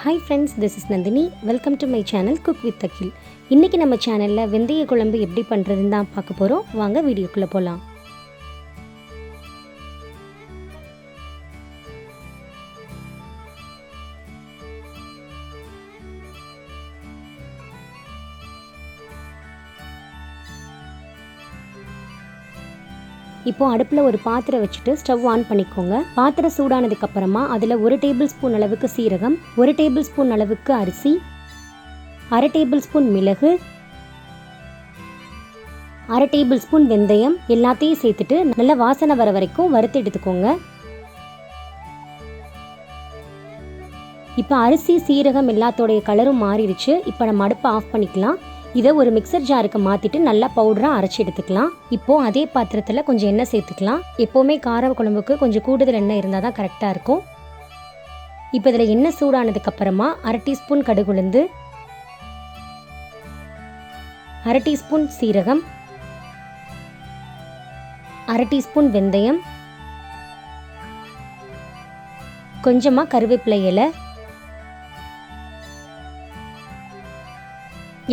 Hi friends, this is Nandini. Welcome to my channel Cook with Akhil. இன்னைக்கு நம்ம சேனல்ல வெந்தய குழம்பு எப்படி பண்றதுன்னு தான் பார்க்க போறோம். வாங்க வீடியோக்குள்ள போலாம். இப்போ அடுப்புல ஒரு பாத்திரம் வச்சுட்டு ஸ்டவ் ஆன் பண்ணிக்கோங்க. பாத்திரம் சூடானதுக்கு அப்புறமா அதுல 1 டேபிள் ஸ்பூன் அளவுக்கு சீரகம், 1 டேபிள் ஸ்பூன் அளவுக்கு அரிசி, 1/2 டேபிள் ஸ்பூன் மிளகு, 1/2 டேபிள் ஸ்பூன் வெந்தயம் எல்லாத்தையும் சேர்த்துட்டு நல்ல வாசனை வர வரைக்கும் வறுத்து எடுத்துக்கோங்க. இப்போ அரிசி சீரகம் எல்லாத்தோடைய கலரும் மாறிடுச்சு. இப்போ நம்ம அடுப்பை ஆஃப் பண்ணிக்கலாம். இதை ஒரு மிக்சர் ஜாருக்கு மாற்றிட்டு நல்லா பவுடராக அரைச்சி எடுத்துக்கலாம். இப்போது அதே பாத்திரத்தில் கொஞ்சம் எண்ணெய் சேர்த்துக்கலாம். எப்போவுமே கார குழம்புக்கு கொஞ்சம் கூடுதல் எண்ணெய் இருந்தால் தான் கரெக்டாக இருக்கும். இப்போ இதில் எண்ணெய் சூடானதுக்கப்புறமா 1/2 டீஸ்பூன் கடுகு உளுந்து, 1/2 டீஸ்பூன் சீரகம், 1/2 டீஸ்பூன் வெந்தயம், கொஞ்சமாக கருவேப்பிலை இலை,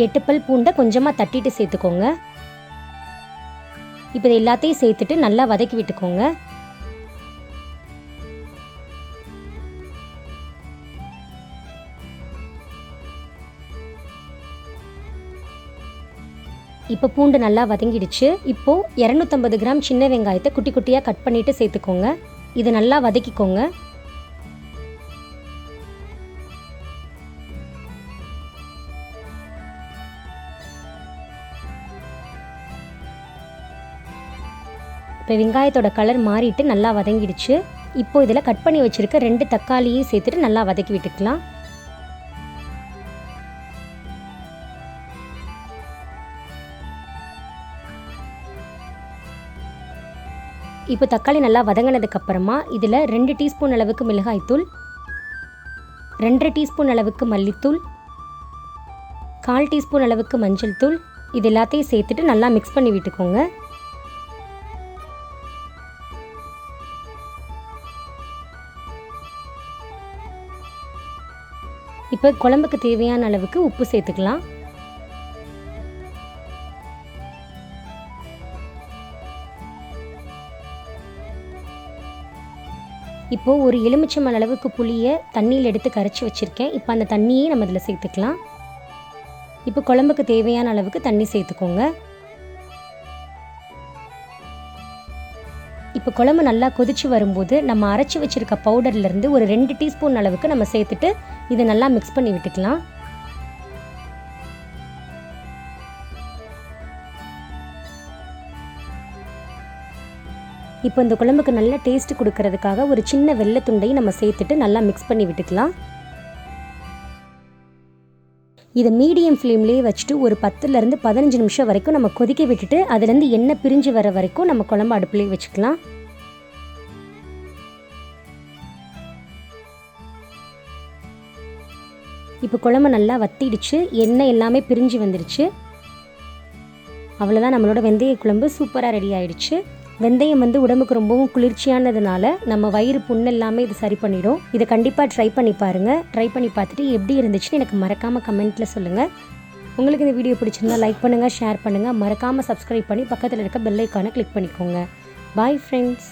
8 பல் பூண்டை கொஞ்சமாக தட்டிட்டு சேர்த்துக்கோங்க. இப்போ இது எல்லாத்தையும் சேர்த்துட்டு நல்லா வதக்கி விட்டுக்கோங்க. இப்போ பூண்டு நல்லா வதங்கிடுச்சு. இப்போ 250 கிராம் சின்ன வெங்காயத்தை குட்டி குட்டியாக கட் பண்ணிட்டு சேர்த்துக்கோங்க. இது நல்லா வதக்கிக்கோங்க. இப்போ வெங்காயத்தோட கலர் மாறிட்டு நல்லா வதங்கிடுச்சு. இப்போ இதில் கட் பண்ணி வச்சுருக்க 2 தக்காளியும் சேர்த்துட்டு நல்லா வதக்கி விட்டுக்கலாம். இப்போ தக்காளி நல்லா வதங்கினதுக்கப்புறமா இதில் 2 டீஸ்பூன் அளவுக்கு மிளகாய்த்தூள், 2.5 டீஸ்பூன் அளவுக்கு மல்லித்தூள், 1/4 டீஸ்பூன் அளவுக்கு மஞ்சள் தூள் இது எல்லாத்தையும் சேர்த்துட்டு நல்லா மிக்ஸ் பண்ணி விட்டுக்கோங்க. இப்போ குழம்புக்கு தேவையான அளவுக்கு உப்பு சேர்த்துக்கலாம். இப்போ ஒரு எலுமிச்சம்பழம் அளவுக்கு புளியை தண்ணியில் எடுத்து கரைச்சி வச்சுருக்கேன். இப்போ அந்த தண்ணியை நம்ம இதில் சேர்த்துக்கலாம். இப்போ குழம்புக்கு தேவையான அளவுக்கு தண்ணி சேர்த்துக்கோங்க. இப்போ குழம்பு நல்லா கொதிச்சு வரும்போது நம்ம அரைச்சி வச்சுருக்க பவுடர்லேருந்து ஒரு 2 டீஸ்பூன் அளவுக்கு நம்ம சேர்த்துட்டு இதை நல்லா மிக்ஸ் பண்ணி விட்டுக்கலாம். இப்போ இந்த குழம்புக்கு நல்ல டேஸ்ட் கொடுக்கறதுக்காக ஒரு சின்ன வெள்ளைத்துண்டையும் நம்ம சேர்த்துட்டு நல்லா மிக்ஸ் பண்ணி விட்டுக்கலாம். இதை மீடியம் ஃப்ளேம்லேயே வச்சுட்டு ஒரு 10லேருந்து 15 நிமிஷம் வரைக்கும் நம்ம கொதிக்க விட்டுட்டு அதுலேருந்து எண்ணெய் பிரிஞ்சு வர வரைக்கும் நம்ம குழம்பு அடுப்புலேயே வச்சுக்கலாம். இப்போ குழம்பு நல்லா வத்திடுச்சு, எண்ணெய் எல்லாமே பிரிஞ்சு வந்துடுச்சு. அவ்வளோதான், நம்மளோட வெந்தய குழம்பு சூப்பராக ரெடி ஆயிடுச்சு. வெந்தயம் உடம்புக்கு ரொம்பவும் குளிர்ச்சியானதுனால நம்ம வயிறு புண்ணு எல்லாமே இது சரி பண்ணிடும். இதை கண்டிப்பாக ட்ரை பண்ணி பாருங்கள். ட்ரை பண்ணி பார்த்துட்டு எப்படி இருந்துச்சுன்னு எனக்கு மறக்காமல் கமெண்ட்டில் சொல்லுங்கள். உங்களுக்கு இந்த வீடியோ பிடிச்சிருந்தா லைக் பண்ணுங்கள், ஷேர் பண்ணுங்கள், மறக்காமல் சப்ஸ்கிரைப் பண்ணி பக்கத்தில் இருக்க பெல் ஐக்கானை கிளிக் பண்ணிக்கோங்க. Bye friends.